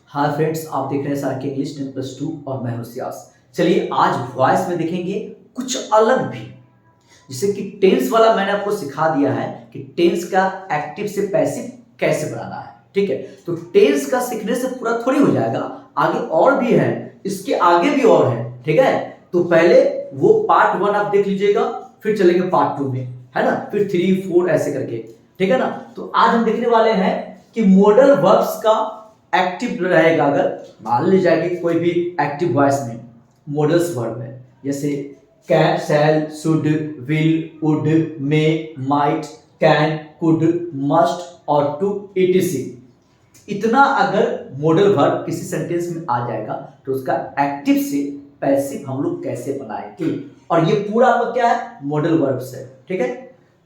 Hi friends, आप देख रहे हैं सार के इंग्लिश 10+2 और मैं हूं सियास। चलिए आज वॉइस में देखेंगे कुछ अलग भी, जैसे कि टेंस वाला मैंने आपको सिखा दिया है कि टेंस का एक्टिव से पैसिव कैसे बनाना है। ठीक है, तो टेंस का सीखने से पूरा थोड़ी हो जाएगा, आगे और भी है, इसके आगे भी और है। ठीक है, तो पहले वो पार्ट 1 आप देख लीजिएगा, फिर चलेंगे पार्ट 2 में, है ना, फिर 3 4 ऐसे करके। ठीक है ना, तो आज हम देखने वाले हैं कि मॉडल वर्ब्स का एक्टिव रहेगा। अगर मान ली जाएगी कोई भी एक्टिव वॉइस में मॉडल्स वर्ब है, जैसे can, shall, should, will, would, may, might, can, could, must और टू etc। इतना अगर मॉडल वर्ब किसी सेंटेंस में आ जाएगा तो उसका एक्टिव से पैसिव हम लोग कैसे बनाएंगे, और ये पूरा आपका क्या है, मॉडल वर्ब्स है। ठीक है,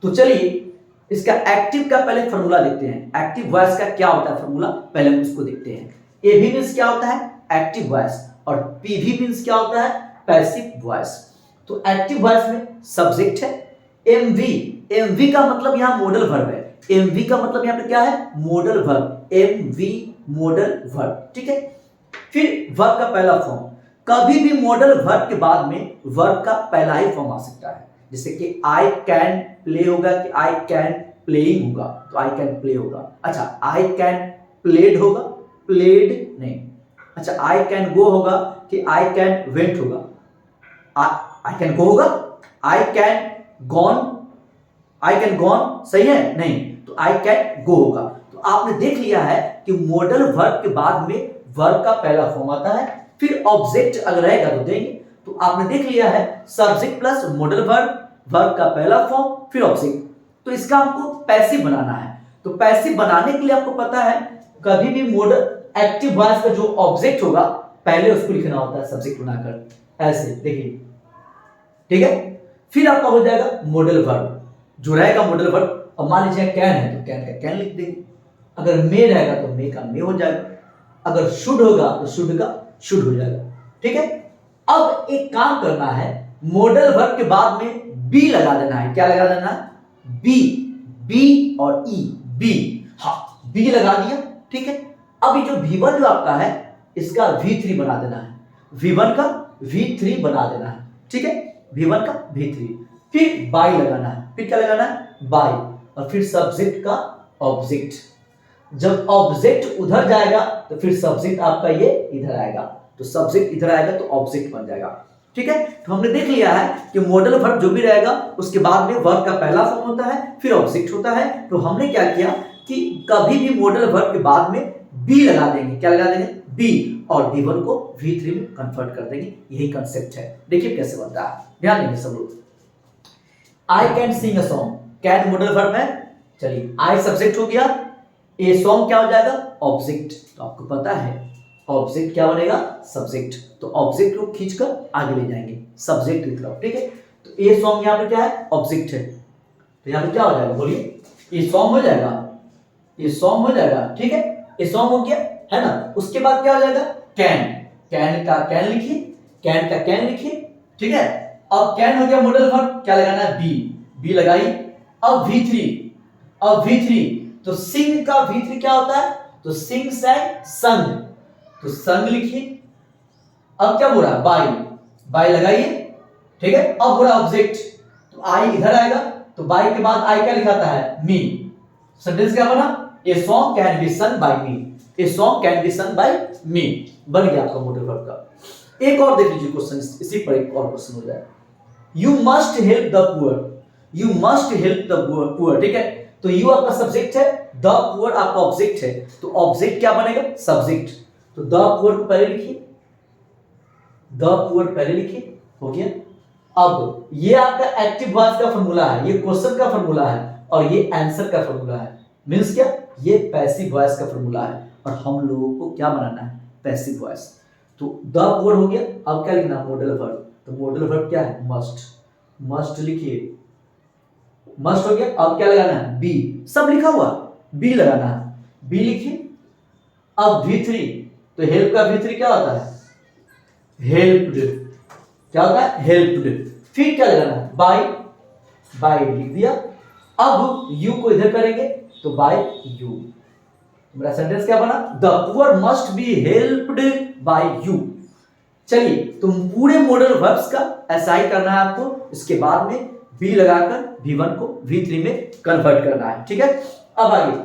तो चलिए इसका एक्टिव का पहले फॉर्मूला देखते हैं। एक्टिव वॉइस का क्या होता है फॉर्मूला, पहले हम उसको देखते हैं। एवी मींस क्या होता है, एक्टिव वॉइस, और पीवी मींस क्या होता है, पैसिव वॉइस। तो एक्टिव वॉइस में सब्जेक्ट है एमवी। एमवी का मतलब यहां मॉडल वर्ब है। एमवी का मतलब यहां पे क्या है, modal verb, MV modal verb. ठीक है, फिर वर्ब का पहला फॉर्म, कभी भी मॉडल वर्ब के बाद में वर्ब का पहला ही फॉर्म आ सकता है। जैसे कि आई कैन प्ले होगा कि आई कैन प्लेइंग होगा, तो आई कैन प्ले होगा। अच्छा, आई कैन प्लेड होगा, प्लेड नहीं। अच्छा, आई कैन गो होगा कि आई कैन वेंट होगा, आई कैन गो होगा, I can gone, I can gone सही है नहीं, तो आई कैन गो होगा। तो आपने देख लिया है कि मॉडल वर्ब के बाद में वर्ब का पहला फॉर्म आता है, फिर ऑब्जेक्ट अगर रहेगा तो देंगे। तो आपने देख लिया है subject plus modal verb, verb का पहला फॉर्म फिर ऑब्जेक्ट। तो इसका हमको पैसिव बनाना है। तो पैसिव बनाने के लिए आपको पता है कभी भी मॉडल एक्टिव वॉइस का जो ऑब्जेक्ट होगा पहले उसको लिखना होता है सब्जेक्ट बनाकर, ऐसे देखिए। ठीक है, फिर आपका हो जाएगा मॉडल वर्ब जो रहेगा मॉडल वर्ब। अब मान लीजिए कैन है तो कैन का कैन लिख देंगे, अगर मे रहेगा तो मे का मे हो जाएगा, अगर शुड होगा तो शुड का शुड हो जाएगा। ठीक है, अब एक काम करना है, मॉडल वर्ब के बाद में बी लगा देना है। क्या लगा देना है, बी, बी और ई, बी। हाँ, बी लगा दिया। ठीक है, अब ये जो V1 जो आपका है इसका V3 बना देना है, V1 का V3 बना देना है। ठीक है, V1 का V3, फिर बाई लगाना है। फिर क्या लगाना है, बाई, और फिर सब्जेक्ट का ऑब्जेक्ट। जब ऑब्जेक्ट उधर जाएगा तो फिर सब्जेक्ट आपका ये इधर आएगा, तो सब्जेक्ट इधर आएगा तो ऑब्जेक्ट बन जाएगा। ठीक है, तो हमने देख लिया है कि मॉडल वर्ब जो भी रहेगा उसके बाद में वर्ब का पहला फॉर्म होता है, फिर ऑब्जेक्ट होता है। तो हमने क्या किया कि कभी भी मॉडल वर्ब के बाद में बी लगा देंगे। क्या लगा देंगे, बी, और V1 को V3 में कन्वर्ट कर देंगे। यही कंसेप्ट है, देखिए कैसे बनता है, ध्यान देंगे सब लोग। I can sing a song, can modal verb है। चलिए, आई सब्जेक्ट हो गया, ए सॉन्ग क्या हो जाएगा, ऑब्जेक्ट। तो आपको पता है ऑब्जेक्ट क्या बनेगा, सब्जेक्ट। तो ऑब्जेक्ट को खींचकर आगे ले जाएंगे सब्जेक्ट की तरफ। ठीक है, तो ए सॉन्ग यहाँ पे क्या है, ऑब्जेक्ट है, तो यहाँ पे क्या हो जाएगा, बोलिए, ए सॉन्ग हो जाएगा, ए सॉन्ग हो जाएगा। ठीक है, ए सॉन्ग हो गया, है ना। उसके बाद क्या हो जाएगा, कैन, कैन का कैन लिखिए, कैन का कैन लिखिए। ठीक है, अब कैन हो गया मॉडल वर्ब, क्या लगाना है, बी, बी लगाइए। अब V3, अब V3, तो सिंग का V3 क्या होता है, तो सिंग सैंग संग, तो संग लिखिए। अब क्या बोला, बाई, बाई लगाइए। ठीक है, अब बोला ऑब्जेक्ट, तो आई इधर आएगा, तो बाई के बाद आई क्या लिखाता है, मी। सेंटेंस क्या बना, a song can be sung by me, a song can be sung by me, बन गया आपका मॉडल वर्ब का। एक और देख लीजिए क्वेश्चन, इसी पर एक और क्वेश्चन हो जाए। You must help the poor, you must help the poor. ठीक है, तो यू आपका सब्जेक्ट है, द पुअर आपका ऑब्जेक्ट है, तो ऑब्जेक्ट क्या बनेगा, सब्जेक्ट। तो द पुअर को पहले लिखिए, द पुअर पहले लिखिए, हो गया। अब ये आपका एक्टिव वॉइस का फॉर्मूला है, ये क्वेश्चन का फॉर्मूला है, और ये आंसर का फॉर्मूला है। मींस क्या, ये पैसिव वॉइस का फॉर्मूला है, और हम लोगों को क्या बनाना है, पैसिव वॉइस। तो द पुअर हो गया, अब क्या लिखना, मॉडल वर्ब। तो मॉडल वर्ब क्या है, मस्ट, मस्ट लिखिए, मस्ट हो गया। अब क्या लगाना है, बी, सब लिखा हुआ, बी लगाना है, बी लिखिए। अब V3, तो हेल्प का V3 क्या होता है, हेल्प्ड, क्या होता है, हेल्प्ड। फिर क्या लगाना है, बाय, बाय लिख दिया। अब यू को इधर करेंगे तो बाय यू, मेरा सेंटेंस क्या बना, the poor must be helped bye you. चलिए तुम पूरे मॉडल वर्ब्स का ऐसा ही करना है आपको, इसके बाद में बी लगाकर V1 को V3 में कन्वर्ट करना है, ठीक है। अब आगे,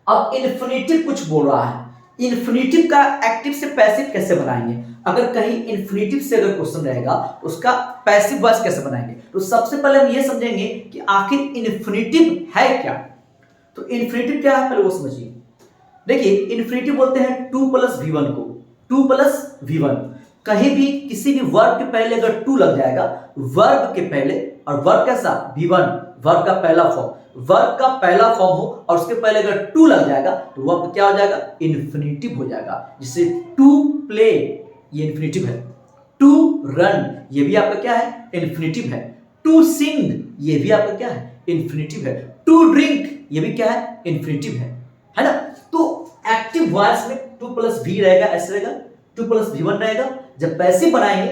अब इन्फिनिटिव कुछ बोल रहा है, इन्फिनिटिव का एक्टिव से पैसिव कैसे बनाएंगे। अगर कहीं इन्फिनिटिव से अगर क्वेश्चन रहेगा तो उसका पैसिव वॉइस कैसे बनाएंगे। तो सबसे पहले हम ये समझेंगे कि आखिर इन्फिनिटिव है क्या। तो इन्फिनिटिव क्या है पहले वो समझिए। देखिए इन्फिनिटिव बोलते हैं 2 + V1 को, 2 + V1। कहीं भी किसी भी वर्ब के पहले अगर 2 लग जाएगा, वर्ब के पहले, और वर्ब कैसा, V1, वर्ब का पहला फॉर्म, वर्ब का पहला फॉर्म हो और उसके पहले अगर 2 लग जाएगा तो वर्ब क्या हो जाएगा, इन्फिनिटिव हो जाएगा। जैसे टू प्ले ये इन्फिनिटिव है, टू रन ये भी आपका क्या है, इन्फिनिटिव है, टू सिंग ये भी आपका क्या है, इन्फिनिटिव है, टू ड्रिंक ये भी क्या है, इन्फिनिटिव है ना। तो एक्टिव वॉइस में 2 + V रहेगा, ऐसे रहेगा, 2 + V1 रहेगा। जब पैसिव बनाएंगे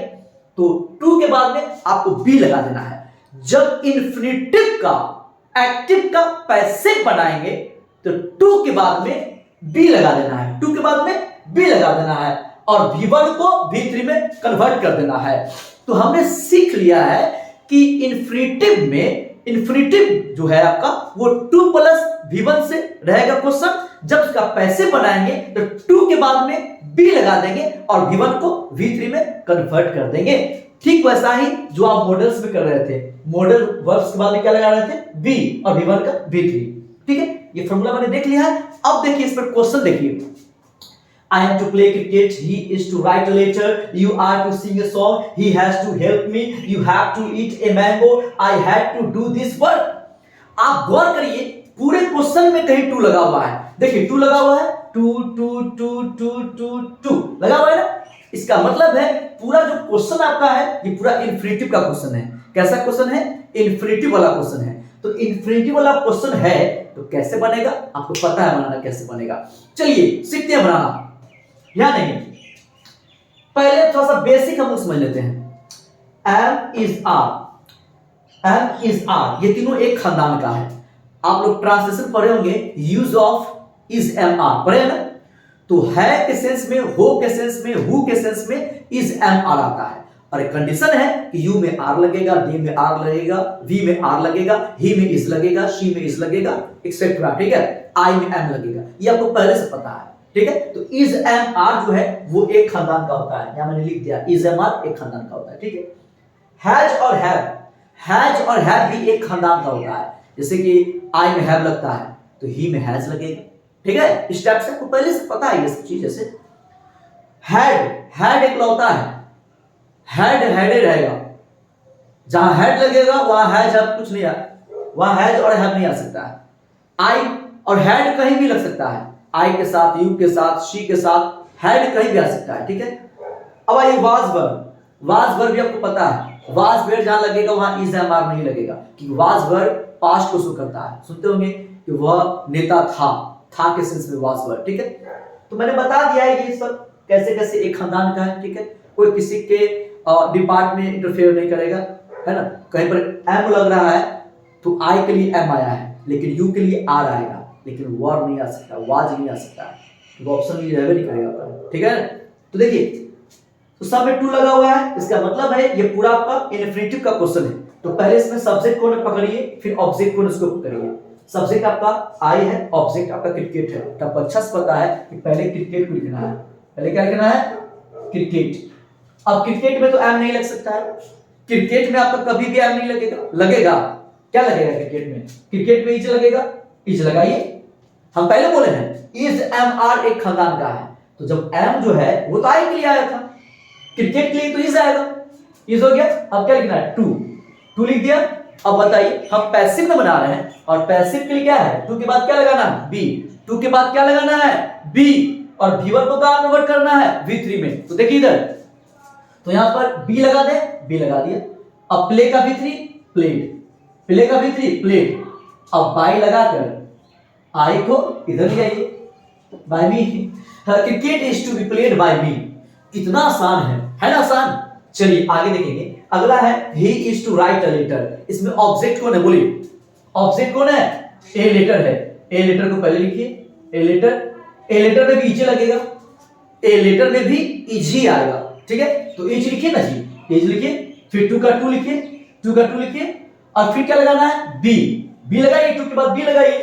तो 2 के बाद में आपको बी लगा देना है। जब इन्फिनिटिव का एक्टिव का पैसिव बनाएंगे तो 2 के बाद में बी लगा देना है, 2 के बाद में बी लगा देना है और V1 को V3 में कन्वर्ट कर देना है। तो हमने सीख लिया है कि इन्फिनिटिव में, इन्फिनिटिव जो है आपका वो 2 + V1 से रहेगा क्वेश्चन। जब उसका पैसिव बनाएंगे तो 2 के बाद में बी लगा देंगे और V1 को V3 में कन्वर्ट कर देंगे। ठीक वैसा ही जो आप मॉडल्स में कर रहे थे, मॉडल वर्ब्स के बाद में क्या लगा रहे थे, बी और V1 का V3। ठीक है, ये फॉर्मूला मैंने देख लिया है। अब देखिए इस पर क्वेश्चन देखिए, I am to play cricket, he is to write a letter, you are to sing a song, he has to help me, you have to eat a mango, I had to do this work। आप गौर करिए पूरे question में कहीं 2 लगा हुआ है। देखिए 2 लगा हुआ है, 2 2 2 2 2 2 लगा हुआ है ना। इसका मतलब है पूरा जो क्वेश्चन आपका है ये पूरा इन्फिनिटिव का क्वेश्चन है। कैसा क्वेश्चन है, इन्फिनिटिव वाला क्वेश्चन है। तो इन्फिनिटिव वाला क्वेश्चन है तो कैसे बनेगा, आपको पता है बनाना कैसे बनेगा। चलिए सीखते हैं बनाना। या नहीं, पहले थोड़ा सा बेसिक हम समझ लेते हैं। Am is are, am is are ये तीनों एक खानदान का है। आप लोग ट्रांसलेशन पढ़े होंगे, use of is am are पढ़े ना। तो है के सेंस में, हो के सेंस में, हु के सेंस में इज एम आर आता है। और एक कंडीशन है कि यू में आर लगेगा, दे में आर लगेगा, वी में आर लगेगा, ही में इज लगेगा, शी में इज लगेगा, एक्सेट्रा। ठीक है, आई में एम लगेगा, ये आपको पहले से पता है। ठीक है, तो इज एम आर जो है वो एक खानदान का होता है। यहां मैंने लिख दिया इज एम आर एक खानदान का होता है। ठीक है, हैज और हैव, हैज और हैव भी एक खानदान का होता है। जैसे कि आई में हैव लगता है तो ही में हैज लगेगा। ठीक है, इस टाइप से आपको पहले से पता है ये सब चीज। जैसे हैड, हैड एक लौता है, हैड हैडे रहेगा, जहां हैड लगेगा वहां हैज हैव कुछ नहीं आ, वहां हैज और हैव नहीं आ सकता है। आई और हैड कहीं भी लग सकता है, आई के साथ, यू के साथ, शी के साथ, हैड कहीं भी आ सकता है। ठीक है, अब आइए वाज वर्ब, वाज वर्ब भी आपको पता है। वाज वर्ब जहां लगेगा वहां इज एम आर नहीं लगेगा, क्योंकि वाज वर्ब पास्ट को शो करता है। सुनते होंगे कि वह नेता था के सेंस में वाज वर्ब। ठीक है, तो मैंने बता दिया है ये सब कैसे कैसे एक खानदान का है। ठीक है, कोई किसी के डिपार्ट में इंटरफेयर नहीं करेगा, है ना। कहीं पर एम लग रहा है तो आई के लिए एम आया है, लेकिन यू के लिए आर आएगा, लेकिन वर नहीं आ सकता, वाज नहीं आ सकता, वो ऑप्शन नहीं रहेगा, नहीं करेगा। ठीक है, तो देखिए तो सब में 2 लगा हुआ है, इसका मतलब है ये पूरा आपका इन्फिनिटिव का क्वेश्चन है। तो पहले इसमें सब्जेक्ट को पकड़िए, फिर ऑब्जेक्ट को इसको पकड़िए। सब्जेक्ट आपका आई है, ऑब्जेक्ट आपका क्रिकेट है। तो आपको अच्छा से पता है कि पहले क्रिकेट को लिखना है। पहले क्या लिखना है, क्रिकेट। अब क्रिकेट में तो एम नहीं लग सकता है, क्रिकेट में आपका कभी भी एम नहीं लगेगा। लगेगा क्या लगेगा क्रिकेट में, क्रिकेट में इज लगेगा, इज लगाइए। हम पहले बोले हैं इज एम आर एक खानदान का है, तो जब एम जो है वो तो आई के लिए आया था, क्रिकेट के लिए तो इज आएगा, इज हो गया। अब क्या लिखना है, 2 लिख दिया। अब बताइए हम पैसिव में बना रहे हैं और पैसिव के लिए क्या है, 2 के बाद क्या लगाना है, बी। 2 के बाद क्या लगाना है, बी, और V1 को कहां कन्वर्ट करना है, V3 में। तो देखिए इधर, तो यहां पर बी लगा दे, बी लगा दिया। अब प्ले का V3 प्लेड, प्ले का V3 प्लेड। अब बाई लगाकर आई को इधर ले आइए, by me. Cricket is to be played by me. कितना आसान है ना, आसान। चलिए आगे देखेंगे। अगला है he is to write a letter. इसमें ऑब्जेक्ट कौन है, बोलिए ऑब्जेक्ट कौन है, ए लेटर है। ए लेटर को पहले लिखिए, ए लेटर में भी इज लगेगा, ए लेटर में भी इज ही आएगा, ठीक है। तो इज लिखिए ना जी, इज लिखिए, फिर टू का टू लिखिए, टू का टू लिखिए, और फिर क्या लगाना है, बी, बी लगाइए, टू के बाद बी लगाइए,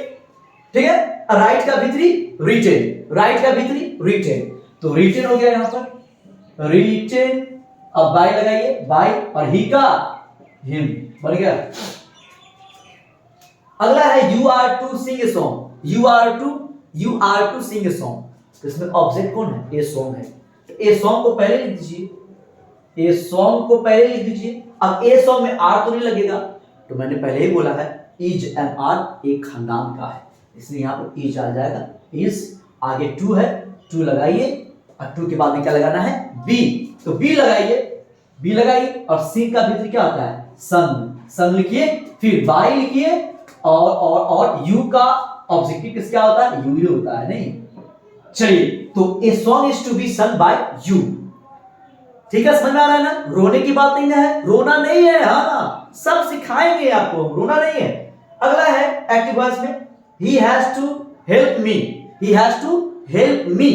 ठीक है। राइट का भी3 रिटेन, राइट का भी3 रिटेन, तो रिटेन हो गया यहां पर, रिटेन। अब बाय लगाइए, बाय, और ही का हिम, बन गया। अगला है you are to sing a song, you are to sing a song. तो इसमें ऑब्जेक्ट कौन है, ए सॉन्ग है, तो ए सॉन्ग को पहले लिख दीजिए, ए सॉन्ग को पहले लिख दीजिए। अब ए सॉन्ग में आर तो नहीं लगेगा, तो मैंने पहले ही बोला है इज एंड आर एक खानदान का है, इसलिए यहां पर इज आ जाएगा, इज। आगे टू है, टू लगाइए, और टू के बाद में क्या लगाना है, बी, तो बी लगाइए, बी लगाइए, और सिंग का भी क्या होता है, संग, संग लिखिए, फिर बाय लिखिए, और यू का ऑब्जेक्टिव किसका होता है, यू होता है, नहीं। चलिए, तो a song is to be sung by you, ठीक है, समझ में आ रहा है ना। रोने की बात नहीं है, रोना नहीं है, हाँ सब सिखाएंगे आपको, रोना नहीं है। अगला है एक्टिव वॉइस में, he has to help me, he has to help me.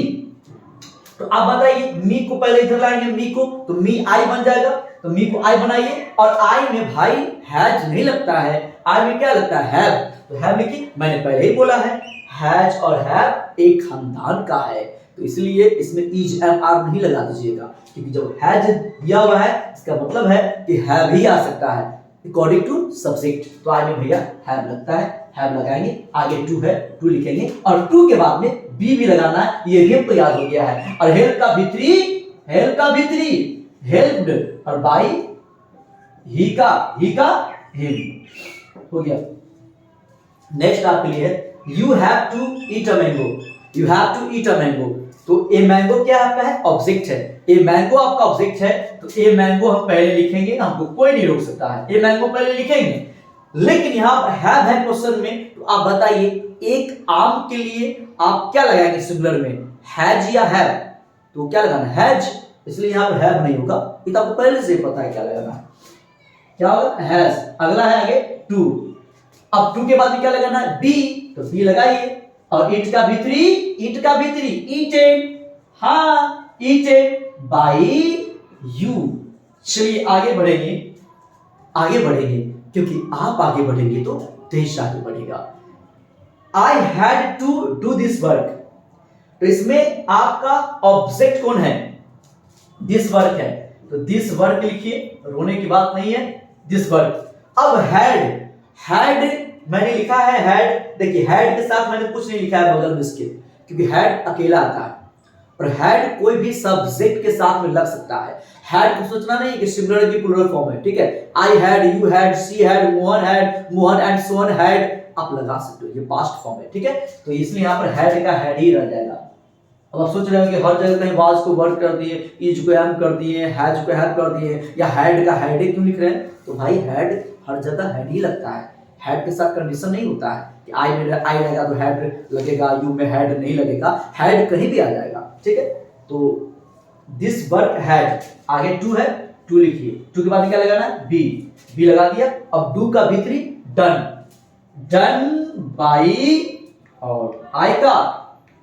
तो आप बताइए, मी को पहले इधर लाएंगे, मी को, तो मी आई बन जाएगा, तो मी को आई बनाइए, और आई में भाई हैज नहीं लगता है, आई में क्या लगता है, हैव, तो हैव लिखिए। मैंने पहले ही बोला है हैज और हैव एक खानदान का है, तो इसलिए इसमें इज एंड आर नहीं लगा दीजिएगा, क्योंकि जब हैज दिया हुआ है इसका मतलब है कि हैव ही आ सकता है अकॉर्डिंग टू सब्जेक्ट, तो आई में भैया हैव लगता है, हैव लगाएंगे। आगे टू है, टू लिखेंगे, और टू के बाद में बी भी लगाना है, ये भी आपको याद हो गया है। और हेल्प का भी3, हेल्प का भी3 हेल्प्ड, और बाय ही का हिम, हो गया। नेक्स्ट आपके लिए है you have to eat a mango, you have to eat a mango. तो ए मैंगो क्या आपका है, ऑब्जेक्ट है, ए मैंगो आपका ऑब्जेक्ट है, तो ए मैंगो हम पहले लिखेंगे, हमको कोई नहीं रोक सकता है, ए मैंगो पहले लिखेंगे। लेकिन यहां हैव है क्वेश्चन में, तो आप बताइए एक आम के लिए आप क्या लगाएंगे सिंगुलर में, हैज या हैव, तो क्या लगाना है, हैज, इसलिए यहां पर हैव नहीं होगा, ये तो आपको पहले से पता है क्या लगाना है, क्या होगा, हैज। अगला है आगे टू, अब टू के बाद में क्या लगाना है, बी, तो बी लगाइए, और ईट का भी3, ईट का भी3 ईटेड, हाँ ईटेड बाय यू। चलिए आगे बढ़ेंगे, आगे बढ़ेंगे, क्योंकि आप आगे बढ़ेंगे तो देश आगे बढ़ेगा। I had to do this work, तो इसमें आपका ऑब्जेक्ट कौन है, दिस वर्क है, तो दिस वर्क लिखिए, रोने की बात नहीं है, दिस वर्क। अब हैड, हैड मैंने लिखा है हैड, देखिए हैड के साथ मैंने कुछ नहीं लिखा है बगल में इसके, क्योंकि हैड अकेला आता है, और हैड कोई भी सब्जेक्ट के साथ में लग सकता है। हैड को सोचना नहीं कि सिंगुलर की प्लूरल फॉर्म है, ठीक है। I had, you had, she had, Mohan and Sohan had, आप लगा सकते हो, ये पास्ट फॉर्म है, ठीक है। तो इसलिए यहाँ पर हैड का हैड ही रह जाएगा। अब आप सोच रहे हो कि हर जगह कहीं वाज को वर्ड कर दिए, इज को एम कर दिए, हैज को हैव कर दिए, या हैड का हैड क्यों लिख रहे हैं, तो भाई हैड हर जगह हैड ही लगता है, हैड के साथ कंडीशन नहीं होता है कि आई में आई लगेगा तो हैड लगेगा, यू में हैड नहीं लगेगा, हैड कहीं भी आ जाएगा, ठीक है। तो दिस वर्क हैड, आगे टू है, टू लिखिए, टू के बाद क्या लगाना है, बी, बी लगा दिया। अब डू का भी3 डन, डन बाय, और आई का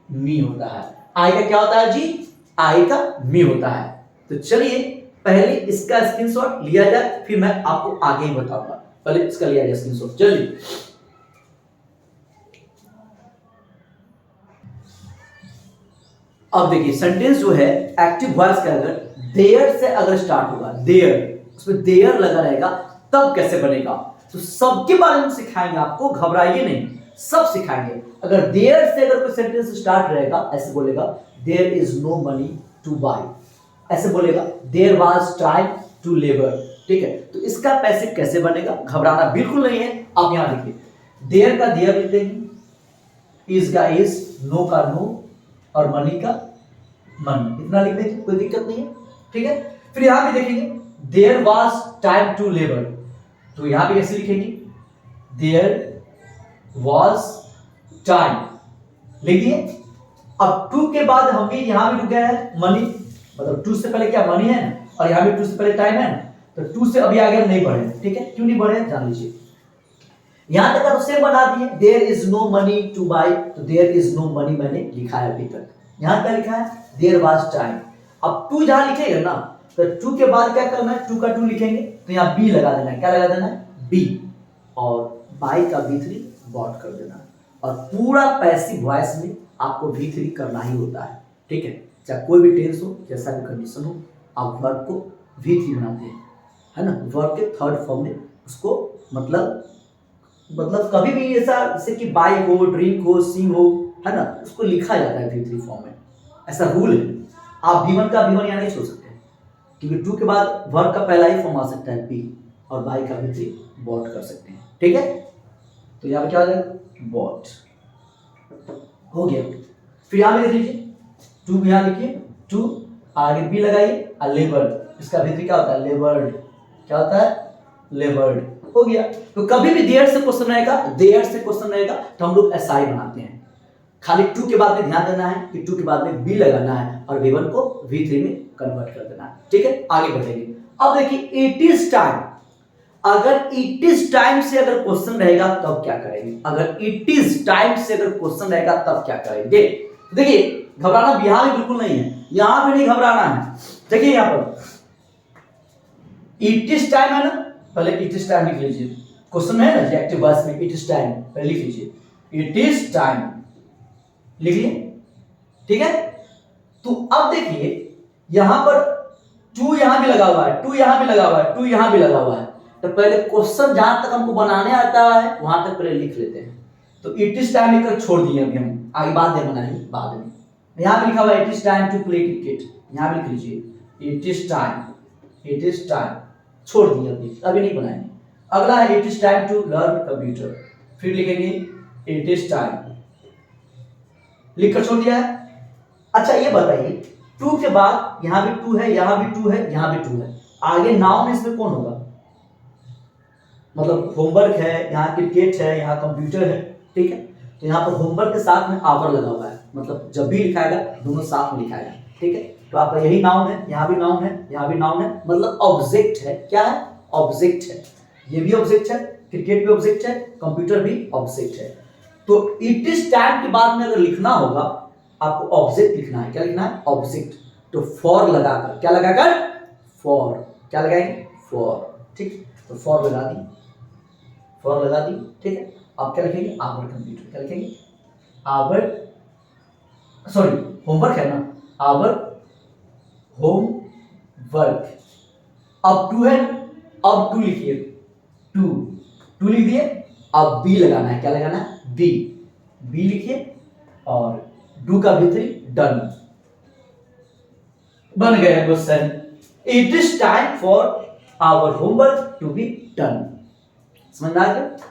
मी होता है, आई का क्या होता है जी, आई का मी होता है। तो चलिए पहले इसका स्क्रीनशॉट लिया जाए, फिर मैं आपको आगे ही बताऊंगा, पहले इसका लिया जाए स्क्रीनशॉट। चलिए अब देखिए सेंटेंस जो है एक्टिव वॉइस का अगर देयर से अगर स्टार्ट होगा, देयर, उसमें देयर लगा रहेगा, तब कैसे बनेगा, तो सबके बारे में सिखाएंगे आपको, घबराइए नहीं, सब सिखाएंगे। अगर देयर से अगर कोई सेंटेंस स्टार्ट रहेगा, ऐसे बोलेगा there is no money to buy, ऐसे बोलेगा there was time to labour, ठीक है। तो इसका पैसे कैसे बनेगा, घबराना बिल्कुल नहीं है। आप यहां देखिए, देयर का देयर लिख देंगे, इज का इज, नो का नो, और मनी का मनी, इतना लिख देंगे, कोई दिक्कत नहीं है, ठीक है। फिर यहां भी देखेंगे there was time to labour, तो यहां भी कैसे लिखेंगे, देयर वाज टाइम, लिख दिए। अब टू के बाद हम भी यहां भी रुक गए हैं, मनी, मतलब टू से पहले क्या मनी है ना, और यहां भी टू से पहले टाइम है ना, तो टू से अभी आगे हम नहीं बढ़े, ठीक है। क्यों नहीं बढ़े जान लीजिए। यहां तक का तो सेम बना दिए, there is no money to buy, तो देयर इज नो मनी मैंने लिखा है अभी तक। यहां क्या लिखा है, देयर वाज टाइम। अब टू जहां लिखेगा ना, तो टू के बाद क्या करना है, टू का टू लिखेंगे तो यहाँ बी लगा देना है, क्या लगा देना है, बी, और बाई का V3 बॉट कर देना है। और पूरा पैसिव वॉइस में आपको V3 करना ही होता है, ठीक है। चाहे कोई भी टेंस हो, जैसा भी कंडीशन हो, आप वर्ब को V3 बनाते हैं, है ना, वर्ब के थर्ड फॉर्म में उसको मतलब कभी भी ऐसा जैसे कि बाई हो, ड्रिंक हो, सिंग हो, है ना, उसको लिखा जाता है V3 फॉर्म में, ऐसा रूल है। आप V1 का V1 यहाँ नहीं छोड़ सकते, क्योंकि टू के बाद वर्ब का पहला ही फॉर्म आ सकता है बी, और बाई का V3 बॉट कर सकते हैं, ठीक है। तो यहाँ पे क्या हो जाएगा, बॉट हो गया। फिर यहाँ पे लिख लीजिए, टू यहाँ लिखिए, टू आगे बी लगाइए, और लेबर्ड, इसका V3 क्या होता है, लेबर्ड, क्या होता है, लेबर्ड, हो गया। तो कभी भी देयर से क्वेश्चन रहेगा, देयर से क्वेश्चन रहेगा तो हम लोग एसआई बनाते हैं, खाली टू के बाद में ध्यान देना है कि टू के बाद में बी लगाना है और V1 को V3 में कन्वर्ट कर देना है, ठीक है। आगे बढ़ेंगे। अब देखिए इट इज टाइम, अगर इट इज टाइम से अगर क्वेश्चन रहेगा तब क्या करेंगे, अगर इट इज टाइम से अगर क्वेश्चन रहेगा तब क्या करेंगे। देखिए घबराना यहां भी बिल्कुल नहीं है, यहां भी नहीं घबराना है। देखिए यहां पर इट इज टाइम है ना, पहले इट इज टाइम लिख लीजिए, क्वेश्चन है ना एक्टिव वॉइस में इट इज टाइम, पहले लिख लीजिए इट इज टाइम, लिख लिए, ठीक है। तो अब देखिए यहां पर टू यहां भी लगा हुआ है, टू यहां भी लगा हुआ है, टू यहां भी लगा हुआ है, तो पहले क्वेश्चन जहां तक हमको बनाने आता है वहां तक पहले लिख लेते हैं। तो इट इज टाइम लिखकर छोड़ दिए, अभी हम आगे बाद में बनाएंगे, बाद में। यहां पे लिखा हुआ है it is time to play cricket, यहां पे लिख लीजिए it is time, it is time, छोड़ दिए, अभी नहीं बनाएंगे। अगला है it is time to learn computer, फिर लिखेंगे इट इज टाइम, लिखकर छोड़ दिया है। अच्छा ये बताइए, टू के बाद यहां भी टू है, यहां भी टू है, यहां भी टू है, आगे नाउन इसमें कौन होगा, मतलब होमवर्क है, यहाँ क्रिकेट है, यहाँ कंप्यूटर है, ठीक है। तो यहाँ पर होमवर्क के साथ में आवर लगा हुआ है, मतलब जब भी लिखाएगा दोनों साथ में लिखाएगा, ठीक है। तो आपका यही नाउन है, यहाँ भी नाउन है, यहाँ भी नाउन है, मतलब ऑब्जेक्ट है, क्या है, ऑब्जेक्ट है। ये भी ऑब्जेक्ट है, क्रिकेट भी ऑब्जेक्ट है, कंप्यूटर भी ऑब्जेक्ट है। तो इट इज टाइम के बाद में अगर लिखना होगा आपको ऑब्जेक्ट लिखना है, क्या लिखना है, ऑब्जेक्ट। तो फॉर लगाकर, क्या लगाकर, फॉर, क्या लगाएंगे, फॉर, ठीक। तो फॉर लगा दी, फॉर लगा दी, ठीक है। आप क्या लिखेंगे, आवर कंप्यूटर, क्या लिखेंगे, आवर, सॉरी होमवर्क है ना, आवर होम वर्क। अब टू है, अब टू लिखिए, टू, टू लिख दिए, अब बी लगाना है, क्या लगाना है, बी, बी लिखिए, और डू का V3 डन, बन गया question. It is time for our homework to be done, समझ में आ गया।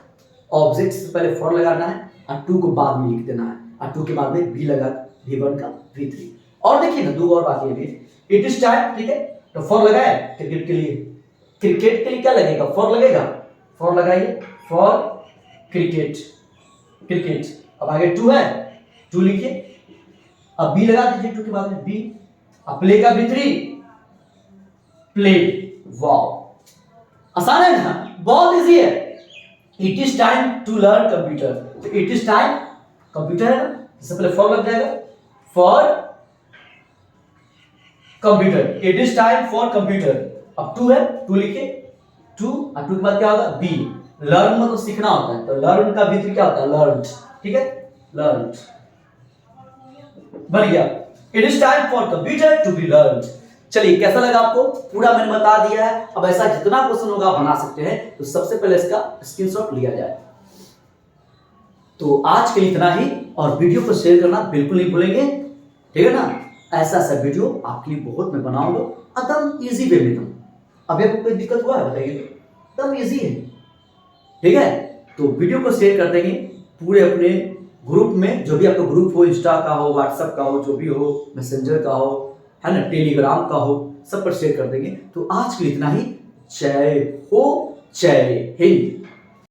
ऑब्जेक्ट से पहले फॉर लगाना है और टू को बाद में लिख देना है, और टू के बाद में बी लगा V1 का V3। और देखिए ना दो और बात ये भी, इट इज टाइम, ठीक है, तो फॉर लगाए क्रिकेट के लिए, क्रिकेट के लिए क्या लगेगा, फॉर लगेगा, फॉर लगाइए, फॉर क्रिकेट, क्रिकेट। अब आगे टू है, टू लिखिए, अब बी लगा दीजिए टू के बाद में बी, अब प्ले का V3 प्ले, वाओ आसान है ना, बहुत इजी है। It is time to learn computer, तो इट इज टाइम कंप्यूटर है ना, इससे पहले फॉर लग जाएगा, for computer, it is time for computer. अब टू है, टू लिखिए, टू, और टू के बाद क्या होगा, बी, लर्न मतलब सीखना होता है, तो लर्न का V3 क्या होता है, लर्न, ठीक है, लर्न, बन गया। It is time for computer to be learn. चलिए कैसा लगा आपको, पूरा मैंने बता दिया है। अब ऐसा जितना क्वेश्चन होगा आप बना सकते हैं, तो सबसे पहले इसका स्क्रीनशॉट लिया जाए। तो आज के लिए इतना ही, और वीडियो को शेयर करना बिल्कुल नहीं भूलेंगे, ठीक है ना। ऐसा ऐसा वीडियो आपके लिए बहुत मैं बनाऊंगा एकदम इजी वे में। अभी आपको कोई दिक्कत हुआ है बताइए, एकदम इजी है, ठीक है। तो वीडियो को शेयर कर देंगे पूरे अपने ग्रुप में, जो भी आपका ग्रुप हो, इंस्टा का हो, व्हाट्सएप का हो, जो भी हो, मैसेंजर का हो, है ना, टेलीग्राम का हो, सब पर शेयर कर देंगे। तो आज के लिए इतना ही। जय हो, जय हिंद।